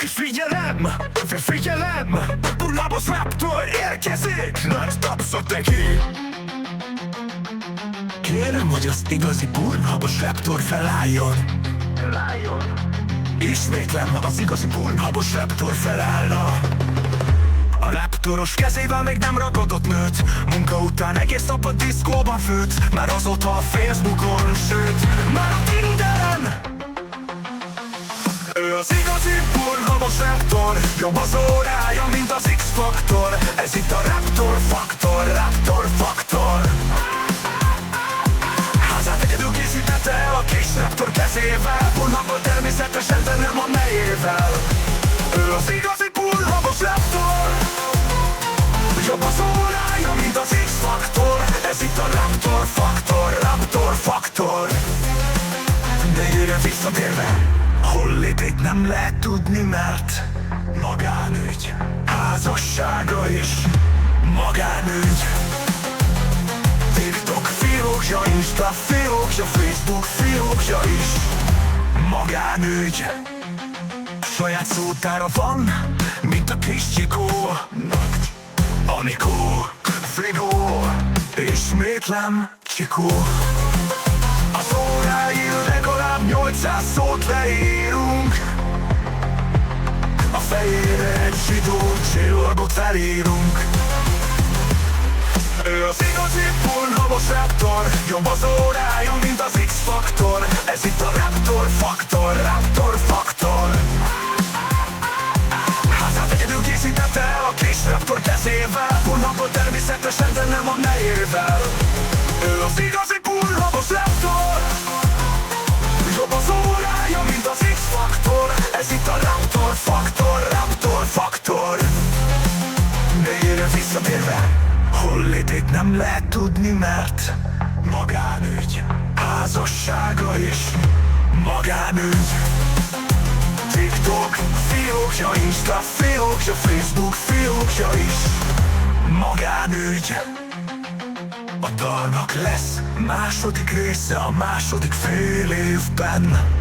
Figyelem, figyelem, Labos Raptor érkezik, nagy tapsot neki. Kérem, hogy az igazi Labos Raptor felálljon. Ismétlem, az igazi Labos Raptor felállna. A Raptoros kezével még nem ragadott nőt, munka után egész nap a diszkóban főtt, már azóta a Facebookon, sőt, már a Tinderen. Ő az igazi Labos Raptor, jobb az órája, mint az X-faktor. Ez itt a Raptor Faktor, Raptor Faktor. Házát egyedül készítette el a kis Raptor kezével, Labos természetesen, de nem a melyével. Ő az igazi Labos Raptor, jobb az órája, mint az X-faktor. Ez itt a Raptor Faktor, Raptor Faktor. De jöjjön visszatérve, Hollidayt nem lehet tudni, mert magánügy, házassága is magánügy. TikTok fiókja, Insta fiókja, Facebook fiókja is magánügy. Saját szótára van, mint a kis Csikó, Anikó, Frigó, ismétlem, Csikó. Az óráin legalább 800 szót leírunk, a fejére egy zsidó csillagot felírunk. Ő az igazi Labos Raptor, jobb az órája, mint az X-faktor. Ez itt a Raptor Faktor, Raptor Faktor. Házát egyedül készítette el a kis Raptor kezével, Labos természetesen, de nem a nejével. Ő az igazi Labos Raptor, jobb az órája, mint az X-faktor. Ez itt a Raptor Faktor, Raptor Faktor. De jöjjön visszatérve, Hollidayt nem lehet tudni, mert magánügy, házassága is magánügy. TikTok fiókja, Insta fiókja, Facebook fiókja is magánügy. A dalnak lesz második része a második fél évben.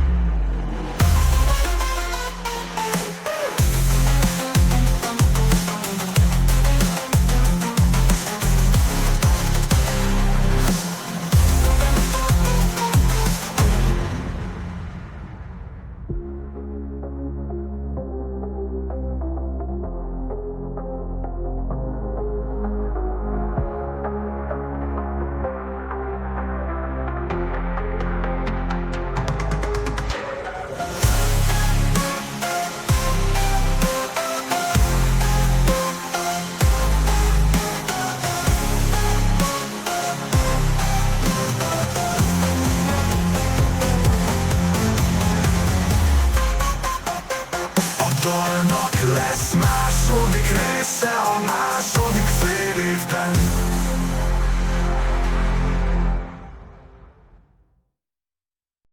Dalnak lesz második része.